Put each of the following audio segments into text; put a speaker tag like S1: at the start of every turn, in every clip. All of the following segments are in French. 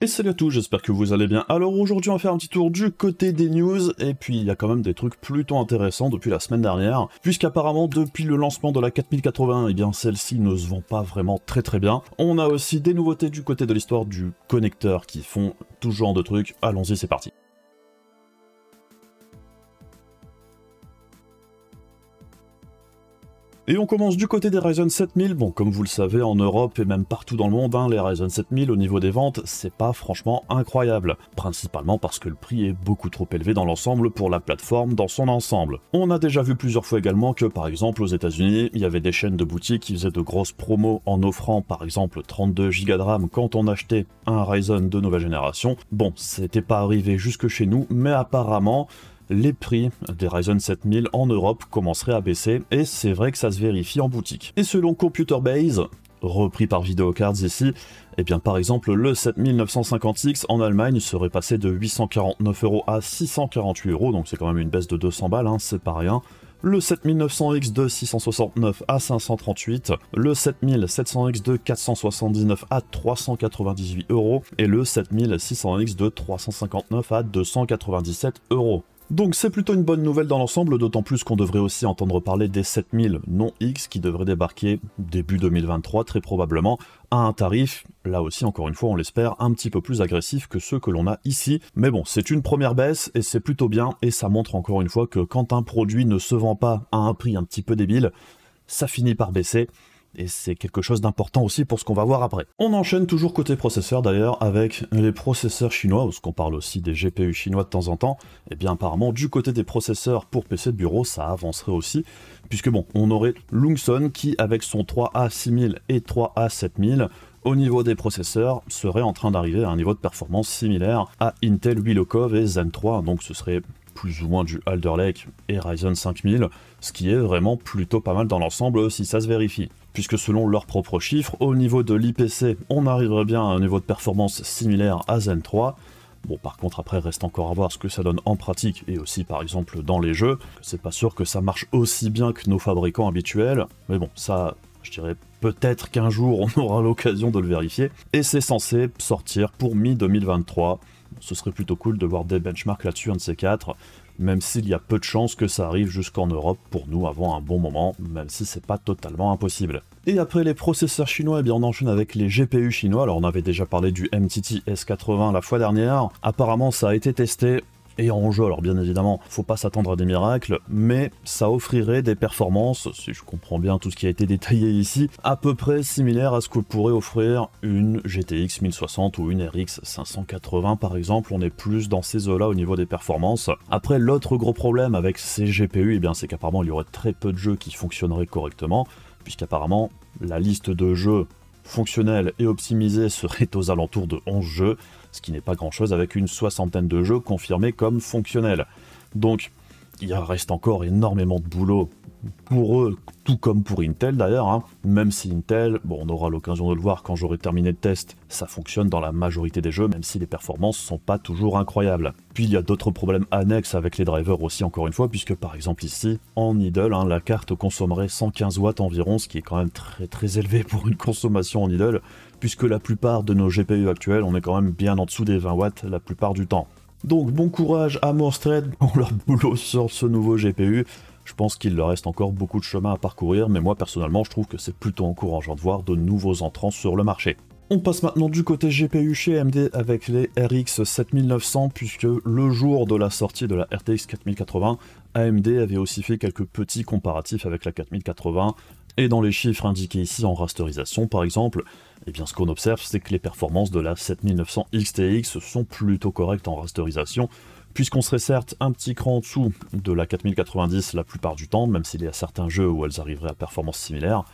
S1: Et salut à tous, j'espère que vous allez bien. Alors aujourd'hui on va faire un petit tour du côté des news, et puis il y a quand même des trucs plutôt intéressants depuis la semaine dernière, puisqu'apparemment depuis le lancement de la 4080, eh bien celle-ci ne se vend pas vraiment très bien. On a aussi des nouveautés du côté de l'histoire du connecteur qui font tout genre de trucs, allons-y c'est parti. Et on commence du côté des Ryzen 7000, bon comme vous le savez en Europe et même partout dans le monde, les Ryzen 7000 au niveau des ventes c'est pas franchement incroyable, principalement parce que le prix est beaucoup trop élevé dans l'ensemble pour la plateforme dans son ensemble. On a déjà vu plusieurs fois également que par exemple aux États-Unis il y avait des chaînes de boutiques qui faisaient de grosses promos en offrant par exemple 32 Go de RAM quand on achetait un Ryzen de nouvelle génération. Bon, c'était pas arrivé jusque chez nous, mais apparemment les prix des Ryzen 7000 en Europe commenceraient à baisser, et c'est vrai que ça se vérifie en boutique. Et selon Computer Base, repris par Videocards ici, et bien par exemple le 7950X en Allemagne serait passé de 849 € à 648 €, donc c'est quand même une baisse de 200 balles, c'est pas rien. Le 7900X de 669 à 538, le 7700X de 479 à 398 €, et le 7600X de 359 à 297 €. Donc c'est plutôt une bonne nouvelle dans l'ensemble, d'autant plus qu'on devrait aussi entendre parler des 7000 non X qui devraient débarquer début 2023 très probablement, à un tarif, là aussi encore une fois on l'espère, un petit peu plus agressif que ceux que l'on a ici. Mais bon, c'est une première baisse et c'est plutôt bien, et ça montre encore une fois que quand un produit ne se vend pas à un prix un petit peu débile, ça finit par baisser. Et c'est quelque chose d'important aussi pour ce qu'on va voir après. On enchaîne toujours côté processeur d'ailleurs avec les processeurs chinois, parce qu'on parle aussi des GPU chinois de temps en temps. Et bien apparemment du côté des processeurs pour PC de bureau ça avancerait aussi, puisque bon, on aurait Lungson qui avec son 3A6000 et 3A7000 au niveau des processeurs serait en train d'arriver à un niveau de performance similaire à Intel Willow et Zen 3, donc ce serait plus ou moins du Alder Lake et Ryzen 5000, ce qui est vraiment plutôt pas mal dans l'ensemble si ça se vérifie. Puisque selon leurs propres chiffres, au niveau de l'IPC, on arriverait bien à un niveau de performance similaire à Zen 3. Bon, par contre, après, reste encore à voir ce que ça donne en pratique, et aussi, par exemple, dans les jeux. C'est pas sûr que ça marche aussi bien que nos fabricants habituels, mais bon, ça, je dirais peut-être qu'un jour, on aura l'occasion de le vérifier. Et c'est censé sortir pour mi-2023. Ce serait plutôt cool de voir des benchmarks là-dessus, un de ces quatre, même s'il y a peu de chances que ça arrive jusqu'en Europe pour nous avant un bon moment, même si c'est pas totalement impossible. Et après les processeurs chinois, eh bien on enchaîne avec les GPU chinois. Alors on avait déjà parlé du MTT S80 la fois dernière, apparemment ça a été testé et en jeu, alors bien évidemment, faut pas s'attendre à des miracles, mais ça offrirait des performances, si je comprends bien tout ce qui a été détaillé ici, à peu près similaires à ce que pourrait offrir une GTX 1060 ou une RX 580 par exemple. On est plus dans ces eaux-là au niveau des performances. Après, l'autre gros problème avec ces GPU, eh bien c'est qu'apparemment il y aurait très peu de jeux qui fonctionneraient correctement, puisqu'apparemment la liste de jeux fonctionnels et optimisés serait aux alentours de 11 jeux, ce qui n'est pas grand chose avec une soixantaine de jeux confirmés comme fonctionnels. Donc il reste encore énormément de boulot pour eux, tout comme pour Intel d'ailleurs, même si Intel, bon on aura l'occasion de le voir quand j'aurai terminé le test, ça fonctionne dans la majorité des jeux, même si les performances sont pas toujours incroyables. Puis il y a d'autres problèmes annexes avec les drivers aussi encore une fois, puisque par exemple ici, en idle, la carte consommerait 115 watts environ, ce qui est quand même très élevé pour une consommation en idle, puisque la plupart de nos GPU actuels, on est quand même bien en dessous des 20 watts la plupart du temps. Donc bon courage à Morstred pour leur boulot sur ce nouveau GPU. Je pense qu'il leur reste encore beaucoup de chemin à parcourir, mais moi personnellement je trouve que c'est plutôt encourageant de voir de nouveaux entrants sur le marché. On passe maintenant du côté GPU chez AMD avec les RX 7900, puisque le jour de la sortie de la RTX 4080, AMD avait aussi fait quelques petits comparatifs avec la 4080, et dans les chiffres indiqués ici en rasterisation par exemple, eh bien ce qu'on observe c'est que les performances de la 7900 XTX sont plutôt correctes en rasterisation, puisqu'on serait certes un petit cran en dessous de la 4090 la plupart du temps, même s'il y a certains jeux où elles arriveraient à performance similaire,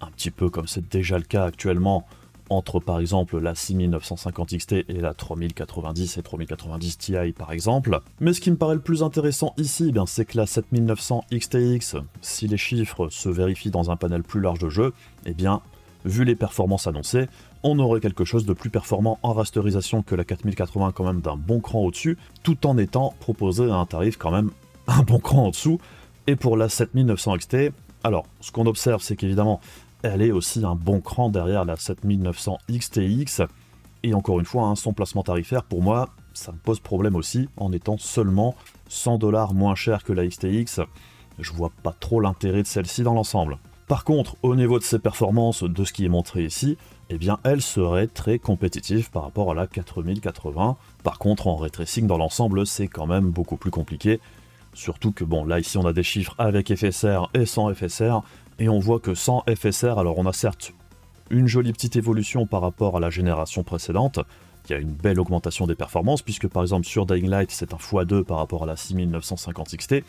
S1: un petit peu comme c'est déjà le cas actuellement entre par exemple la 6950 XT et la 3090 et 3090 Ti par exemple. Mais ce qui me paraît le plus intéressant ici, c'est que la 7900 XTX, si les chiffres se vérifient dans un panel plus large de jeux, eh bien, vu les performances annoncées, on aurait quelque chose de plus performant en rasterisation que la 4080 quand même d'un bon cran au-dessus, tout en étant proposé à un tarif quand même un bon cran en dessous. Et pour la 7900 XT, alors ce qu'on observe c'est qu'évidemment elle est aussi un bon cran derrière la 7900 XTX, Et encore une fois, hein, son placement tarifaire, pour moi, ça me pose problème aussi, en étant seulement 100 $ moins cher que la XTX. Je vois pas trop l'intérêt de celle-ci dans l'ensemble. Par contre, au niveau de ses performances, de ce qui est montré ici, eh bien elle serait très compétitive par rapport à la 4080. Par contre, en ray tracing dans l'ensemble, c'est quand même beaucoup plus compliqué. Surtout que bon, là ici on a des chiffres avec FSR et sans FSR, et on voit que sans FSR, alors on a certes une jolie petite évolution par rapport à la génération précédente, il y a une belle augmentation des performances, puisque par exemple sur Dying Light c'est un x2 par rapport à la 6950 XT,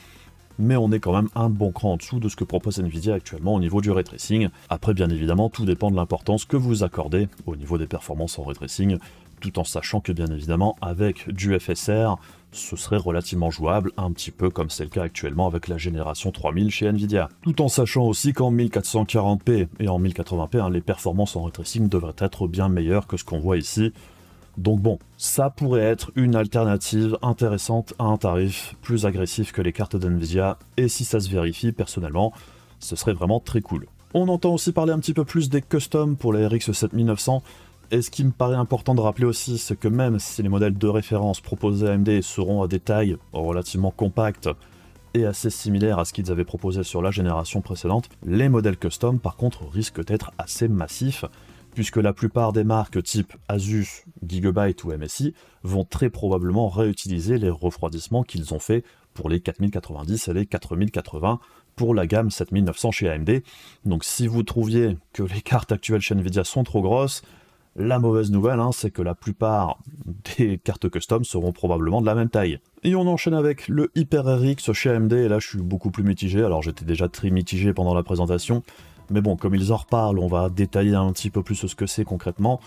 S1: mais on est quand même un bon cran en dessous de ce que propose Nvidia actuellement au niveau du ray tracing. Après bien évidemment tout dépend de l'importance que vous accordez au niveau des performances en ray tracing, tout en sachant que bien évidemment avec du FSR, ce serait relativement jouable, un petit peu comme c'est le cas actuellement avec la génération 3000 chez Nvidia. Tout en sachant aussi qu'en 1440p et en 1080p, hein, les performances en ray tracing devraient être bien meilleures que ce qu'on voit ici. Donc bon, ça pourrait être une alternative intéressante à un tarif plus agressif que les cartes d'Nvidia, et si ça se vérifie, personnellement, ce serait vraiment très cool. On entend aussi parler un petit peu plus des customs pour les RX 7900, et ce qui me paraît important de rappeler aussi, c'est que même si les modèles de référence proposés à AMD seront à des tailles relativement compactes et assez similaires à ce qu'ils avaient proposé sur la génération précédente, les modèles custom par contre risquent d'être assez massifs, puisque la plupart des marques type Asus, Gigabyte ou MSI vont très probablement réutiliser les refroidissements qu'ils ont fait pour les 4090 et les 4080 pour la gamme 7900 chez AMD. Donc si vous trouviez que les cartes actuelles chez Nvidia sont trop grosses, la mauvaise nouvelle, hein, c'est que la plupart des cartes custom seront probablement de la même taille. Et on enchaîne avec le HyperRX chez AMD, et là je suis beaucoup plus mitigé, alors j'étais déjà très mitigé pendant la présentation, mais bon, comme ils en reparlent, on va détailler un petit peu plus ce que c'est concrètement.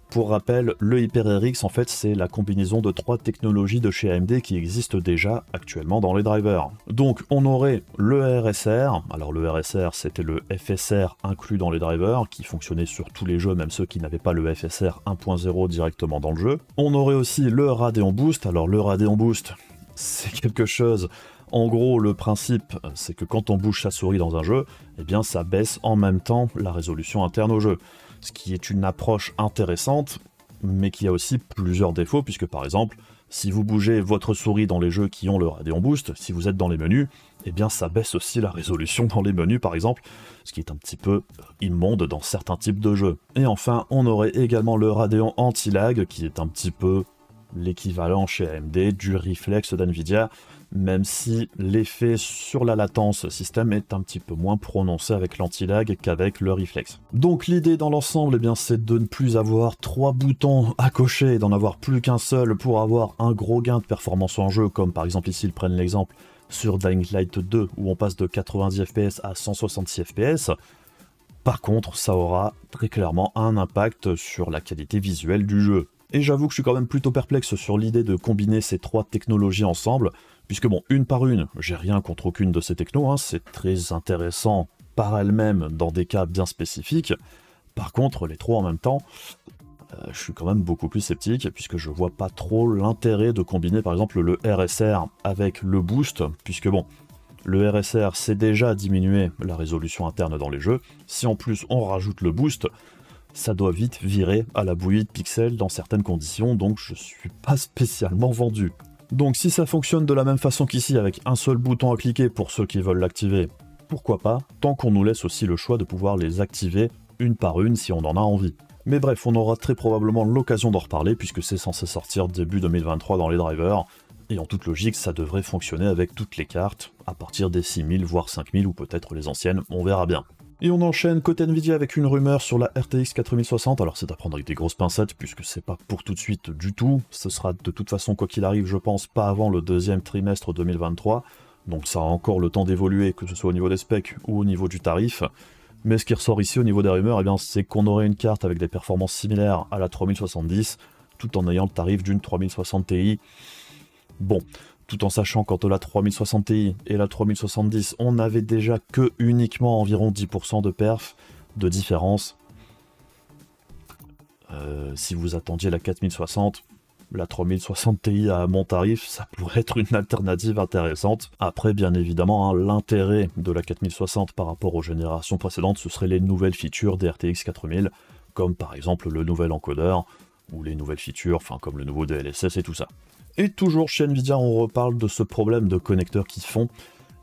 S1: Pour rappel, le HyperRX, en fait, c'est la combinaison de 3 technologies de chez AMD qui existent déjà actuellement dans les drivers. Donc, on aurait le RSR. Alors, le RSR, c'était le FSR inclus dans les drivers, qui fonctionnait sur tous les jeux, même ceux qui n'avaient pas le FSR 1.0 directement dans le jeu. On aurait aussi le Radeon Boost. Alors, le Radeon Boost, c'est quelque chose... En gros, le principe, c'est que quand on bouge sa souris dans un jeu, eh bien ça baisse en même temps la résolution interne au jeu. Ce qui est une approche intéressante, mais qui a aussi plusieurs défauts, puisque par exemple, si vous bougez votre souris dans les jeux qui ont le Radeon Boost, si vous êtes dans les menus, eh bien ça baisse aussi la résolution dans les menus par exemple, ce qui est un petit peu immonde dans certains types de jeux. Et enfin, on aurait également le Radeon Anti-Lag, qui est un petit peu l'équivalent chez AMD du Reflex d'Nvidia, même si l'effet sur la latence système est un petit peu moins prononcé avec l'anti-lag qu'avec le Reflex. Donc l'idée dans l'ensemble, eh bien, c'est de ne plus avoir 3 boutons à cocher et d'en avoir plus qu'un seul pour avoir un gros gain de performance en jeu, comme par exemple ici ils prennent l'exemple sur Dying Light 2 où on passe de 90 fps à 166 fps. Par contre, ça aura très clairement un impact sur la qualité visuelle du jeu. Et j'avoue que je suis quand même plutôt perplexe sur l'idée de combiner ces 3 technologies ensemble, puisque bon, une par une, j'ai rien contre aucune de ces technos, hein, c'est très intéressant par elles-mêmes dans des cas bien spécifiques. Par contre, les 3 en même temps, je suis quand même beaucoup plus sceptique, puisque je vois pas trop l'intérêt de combiner par exemple le RSR avec le boost, puisque bon, le RSR c'est déjà diminuer la résolution interne dans les jeux, si en plus on rajoute le boost, ça doit vite virer à la bouillie de pixels dans certaines conditions, donc je suis pas spécialement vendu. Donc si ça fonctionne de la même façon qu'ici, avec un seul bouton à cliquer pour ceux qui veulent l'activer, pourquoi pas, tant qu'on nous laisse aussi le choix de pouvoir les activer une par une si on en a envie. Mais bref, on aura très probablement l'occasion d'en reparler, puisque c'est censé sortir début 2023 dans les drivers, et en toute logique, ça devrait fonctionner avec toutes les cartes, à partir des 6000 voire 5000 ou peut-être les anciennes, on verra bien. Et on enchaîne côté Nvidia avec une rumeur sur la RTX 4060, alors c'est à prendre avec des grosses pincettes puisque c'est pas pour tout de suite du tout, ce sera de toute façon quoi qu'il arrive je pense pas avant le deuxième trimestre 2023, donc ça a encore le temps d'évoluer que ce soit au niveau des specs ou au niveau du tarif, mais ce qui ressort ici au niveau des rumeurs, eh bien c'est qu'on aurait une carte avec des performances similaires à la 3070, tout en ayant le tarif d'une 3060 Ti. Bon, tout en sachant qu'entre la 3060 Ti et la 3070, on n'avait déjà que uniquement environ 10% de perf de différence. Si vous attendiez la 4060, la 3060 Ti à mon tarif, ça pourrait être une alternative intéressante. Après, bien évidemment, hein, l'intérêt de la 4060 par rapport aux générations précédentes, ce serait les nouvelles features des RTX 4000, comme par exemple le nouvel encodeur, ou les nouvelles features, enfin comme le nouveau DLSS et tout ça. Et toujours chez Nvidia, on reparle de ce problème de connecteurs qui font,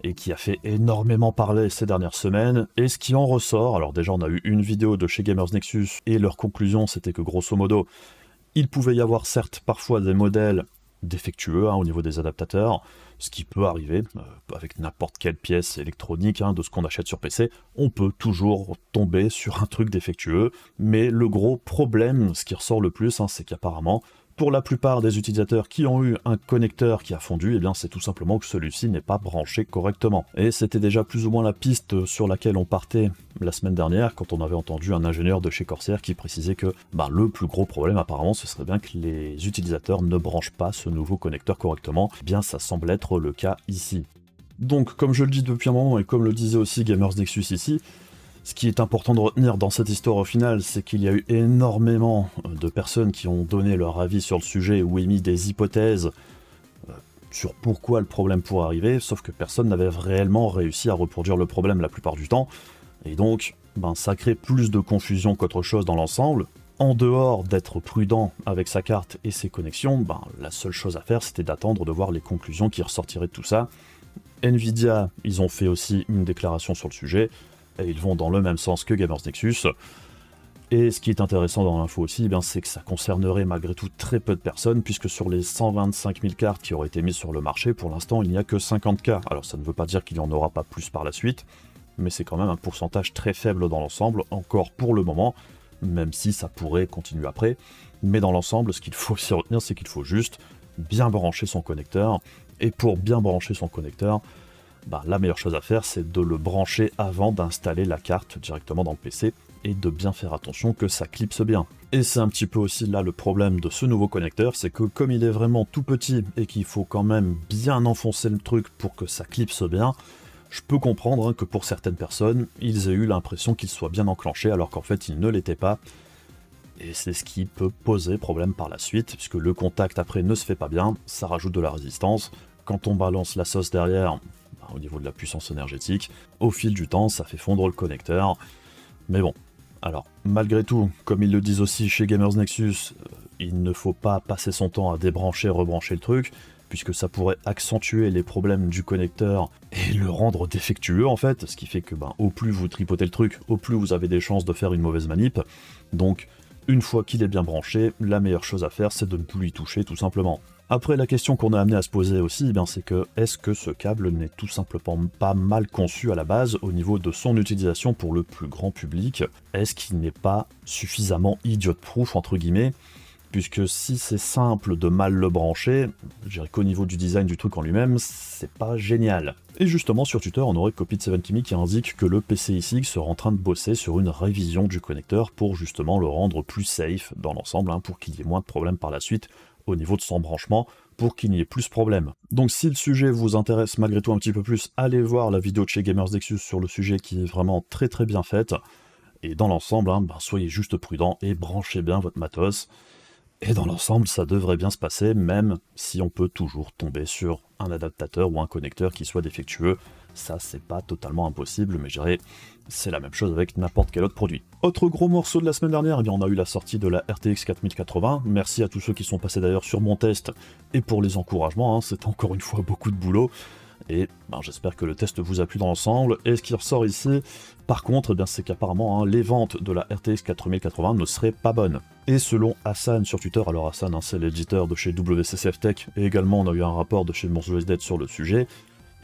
S1: et qui a fait énormément parler ces dernières semaines, et ce qui en ressort, alors déjà on a eu une vidéo de chez Gamers Nexus, et leur conclusion c'était que grosso modo, il pouvait y avoir certes parfois des modèles défectueux au niveau des adaptateurs, ce qui peut arriver avec n'importe quelle pièce électronique de ce qu'on achète sur PC, on peut toujours tomber sur un truc défectueux, mais le gros problème, ce qui ressort le plus, c'est qu'apparemment, pour la plupart des utilisateurs qui ont eu un connecteur qui a fondu, eh bien c'est tout simplement que celui-ci n'est pas branché correctement. Et c'était déjà plus ou moins la piste sur laquelle on partait la semaine dernière, quand on avait entendu un ingénieur de chez Corsair qui précisait que le plus gros problème apparemment ce serait bien que les utilisateurs ne branchent pas ce nouveau connecteur correctement. Eh bien ça semble être le cas ici. Donc comme je le dis depuis un moment et comme le disait aussi Gamers Nexus ici, ce qui est important de retenir dans cette histoire au final, c'est qu'il y a eu énormément de personnes qui ont donné leur avis sur le sujet ou émis des hypothèses sur pourquoi le problème pourrait arriver, sauf que personne n'avait réellement réussi à reproduire le problème la plupart du temps, et donc ça crée plus de confusion qu'autre chose dans l'ensemble. En dehors d'être prudent avec sa carte et ses connexions, la seule chose à faire c'était d'attendre de voir les conclusions qui ressortiraient de tout ça. Nvidia, ils ont fait aussi une déclaration sur le sujet, et ils vont dans le même sens que Gamers Nexus. Et ce qui est intéressant dans l'info aussi, c'est que ça concernerait malgré tout très peu de personnes, puisque sur les 125 000 cartes qui auraient été mises sur le marché, pour l'instant il n'y a que 50 cas. Alors ça ne veut pas dire qu'il n'y en aura pas plus par la suite, mais c'est quand même un pourcentage très faible dans l'ensemble, encore pour le moment, même si ça pourrait continuer après. Mais dans l'ensemble, ce qu'il faut s'y retenir, c'est qu'il faut juste bien brancher son connecteur, et pour bien brancher son connecteur, la meilleure chose à faire, c'est de le brancher avant d'installer la carte directement dans le PC et de bien faire attention que ça clipse bien. Et c'est un petit peu aussi là le problème de ce nouveau connecteur, c'est que comme il est vraiment tout petit et qu'il faut quand même bien enfoncer le truc pour que ça clipse bien, je peux comprendre que pour certaines personnes, ils aient eu l'impression qu'il soit bien enclenché alors qu'en fait il ne l'était pas. Et c'est ce qui peut poser problème par la suite, puisque le contact après ne se fait pas bien, ça rajoute de la résistance. Quand on balance la sauce derrière, au niveau de la puissance énergétique, au fil du temps, ça fait fondre le connecteur. Mais bon, alors, malgré tout, comme ils le disent aussi chez Gamers Nexus, il ne faut pas passer son temps à débrancher, rebrancher le truc, puisque ça pourrait accentuer les problèmes du connecteur et le rendre défectueux en fait, ce qui fait que au plus vous tripotez le truc, au plus vous avez des chances de faire une mauvaise manip. Donc, une fois qu'il est bien branché, la meilleure chose à faire, c'est de ne plus y toucher tout simplement. Après, la question qu'on a amené à se poser aussi, c'est que est-ce que ce câble n'est tout simplement pas mal conçu à la base au niveau de son utilisation pour le plus grand public? Est-ce qu'il n'est pas suffisamment idiot-proof entre guillemets? Puisque si c'est simple de mal le brancher, je dirais qu'au niveau du design du truc en lui-même, c'est pas génial. Et justement sur Twitter, on aurait Copy7Kimi qui indique que le PCI serait en train de bosser sur une révision du connecteur pour justement le rendre plus safe dans l'ensemble, pour qu'il y ait moins de problèmes par la suite au niveau de son branchement, pour qu'il n'y ait plus de problème. Donc si le sujet vous intéresse malgré tout un petit peu plus, allez voir la vidéo de chez Gamers Nexus sur le sujet qui est vraiment très très bien faite. Et dans l'ensemble, soyez juste prudent et branchez bien votre matos. Et dans l'ensemble, ça devrait bien se passer, même si on peut toujours tomber sur un adaptateur ou un connecteur qui soit défectueux. Ça, c'est pas totalement impossible, mais je dirais, c'est la même chose avec n'importe quel autre produit. Autre gros morceau de la semaine dernière, on a eu la sortie de la RTX 4080. Merci à tous ceux qui sont passés d'ailleurs sur mon test, et pour les encouragements, c'est encore une fois beaucoup de boulot. Et j'espère que le test vous a plu dans l'ensemble. Et ce qui ressort ici, par contre, c'est qu'apparemment les ventes de la RTX 4080 ne seraient pas bonnes. Et selon Hassan sur Twitter, alors Hassan c'est l'éditeur de chez WCCF Tech, et également on a eu un rapport de chez MonsterJDead sur le sujet.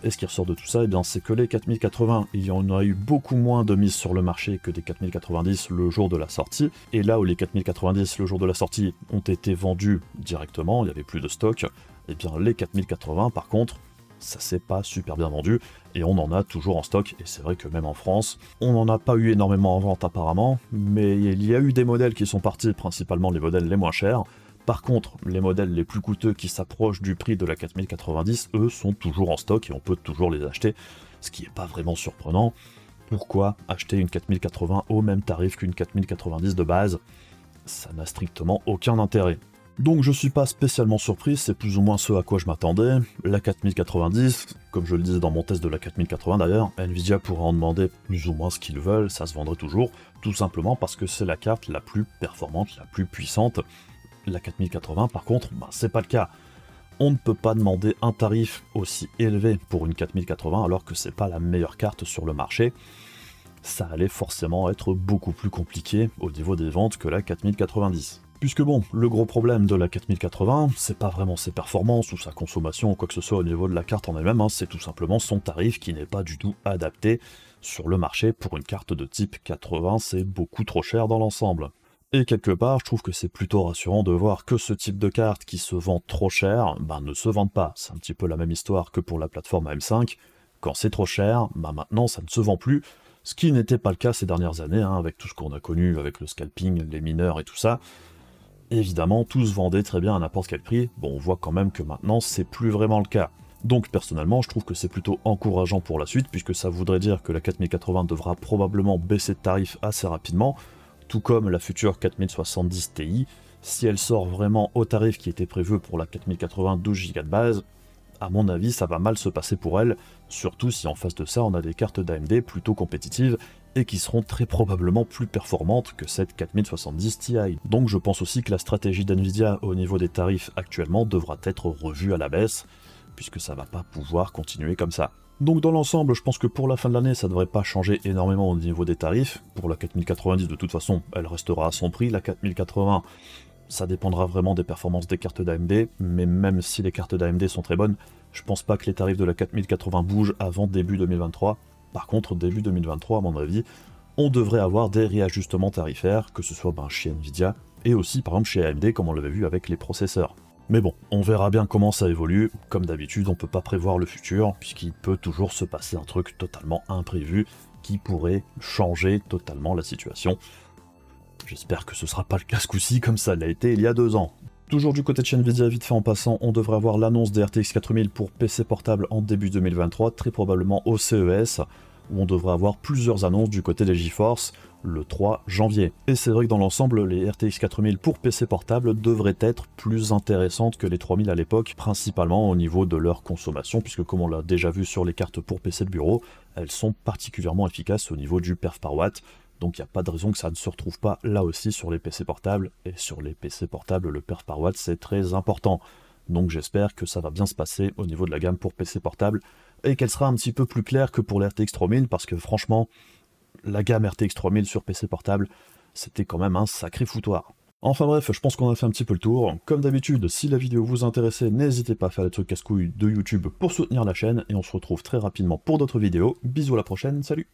S1: Et ce qui ressort de tout ça, c'est que les 4080, il y en a eu beaucoup moins de mises sur le marché que des 4090 le jour de la sortie. Et là où les 4090 le jour de la sortie ont été vendus directement, il n'y avait plus de stock, et bien les 4080 par contre, ça s'est pas super bien vendu, et on en a toujours en stock, et c'est vrai que même en France, on n'en a pas eu énormément en vente apparemment, mais il y a eu des modèles qui sont partis, principalement les modèles les moins chers. Par contre, les modèles les plus coûteux qui s'approchent du prix de la 4090, eux, sont toujours en stock et on peut toujours les acheter, ce qui n'est pas vraiment surprenant. Pourquoi acheter une 4080 au même tarif qu'une 4090 de base? Ça n'a strictement aucun intérêt. Donc je suis pas spécialement surpris, c'est plus ou moins ce à quoi je m'attendais. La 4090, comme je le disais dans mon test de la 4080 d'ailleurs, Nvidia pourra en demander plus ou moins ce qu'ils veulent, ça se vendrait toujours, tout simplement parce que c'est la carte la plus performante, la plus puissante, La 4080 par contre, c'est pas le cas. On ne peut pas demander un tarif aussi élevé pour une 4080 alors que c'est pas la meilleure carte sur le marché. Ça allait forcément être beaucoup plus compliqué au niveau des ventes que la 4090. Puisque bon, le gros problème de la 4080, c'est pas vraiment ses performances ou sa consommation ou quoi que ce soit au niveau de la carte en elle-même, c'est tout simplement son tarif qui n'est pas du tout adapté sur le marché. Pour une carte de type 80, c'est beaucoup trop cher dans l'ensemble. Et quelque part, je trouve que c'est plutôt rassurant de voir que ce type de carte qui se vend trop cher, ne se vend pas. C'est un petit peu la même histoire que pour la plateforme AM5. Quand c'est trop cher, maintenant ça ne se vend plus. Ce qui n'était pas le cas ces dernières années, avec tout ce qu'on a connu, avec le scalping, les mineurs et tout ça. Évidemment, tout se vendait très bien à n'importe quel prix. Bon, on voit quand même que maintenant, c'est plus vraiment le cas. Donc personnellement, je trouve que c'est plutôt encourageant pour la suite, puisque ça voudrait dire que la 4080 devra probablement baisser de tarif assez rapidement, tout comme la future 4070 Ti. Si elle sort vraiment au tarif qui était prévu pour la 4080 12 Go de base, à mon avis, ça va mal se passer pour elle, surtout si en face de ça, on a des cartes d'AMD plutôt compétitives et qui seront très probablement plus performantes que cette 4070 Ti. Donc je pense aussi que la stratégie d'NVIDIA au niveau des tarifs actuellement devra être revue à la baisse, puisque ça va pas pouvoir continuer comme ça. Donc dans l'ensemble, je pense que pour la fin de l'année, ça devrait pas changer énormément au niveau des tarifs. Pour la 4090, de toute façon, elle restera à son prix. La 4080, ça dépendra vraiment des performances des cartes d'AMD, mais même si les cartes d'AMD sont très bonnes, je pense pas que les tarifs de la 4080 bougent avant début 2023. Par contre, début 2023, à mon avis, on devrait avoir des réajustements tarifaires, que ce soit chez Nvidia, et aussi par exemple chez AMD, comme on l'avait vu avec les processeurs. Mais bon, on verra bien comment ça évolue. Comme d'habitude, on peut pas prévoir le futur, puisqu'il peut toujours se passer un truc totalement imprévu, qui pourrait changer totalement la situation. J'espère que ce sera pas le cas ce coup-ci, comme ça l'a été il y a 2 ans. Toujours du côté de chez Nvidia, vite fait en passant, on devrait avoir l'annonce des RTX 4000 pour PC portable en début 2023, très probablement au CES, où on devrait avoir plusieurs annonces du côté des GeForce le 3 janvier. Et c'est vrai que dans l'ensemble, les RTX 4000 pour PC portable devraient être plus intéressantes que les 3000 à l'époque, principalement au niveau de leur consommation, puisque comme on l'a déjà vu sur les cartes pour PC de bureau, elles sont particulièrement efficaces au niveau du perf par watt. Donc il n'y a pas de raison que ça ne se retrouve pas là aussi sur les PC portables, et sur les PC portables, le perf par watt c'est très important. Donc j'espère que ça va bien se passer au niveau de la gamme pour PC portable, et qu'elle sera un petit peu plus claire que pour les RTX 3000, parce que franchement, la gamme RTX 3000 sur PC portable, c'était quand même un sacré foutoir. Enfin bref, je pense qu'on a fait un petit peu le tour. Comme d'habitude, si la vidéo vous intéressait, n'hésitez pas à faire les trucs casse-couilles de YouTube pour soutenir la chaîne, et on se retrouve très rapidement pour d'autres vidéos. Bisous à la prochaine, salut!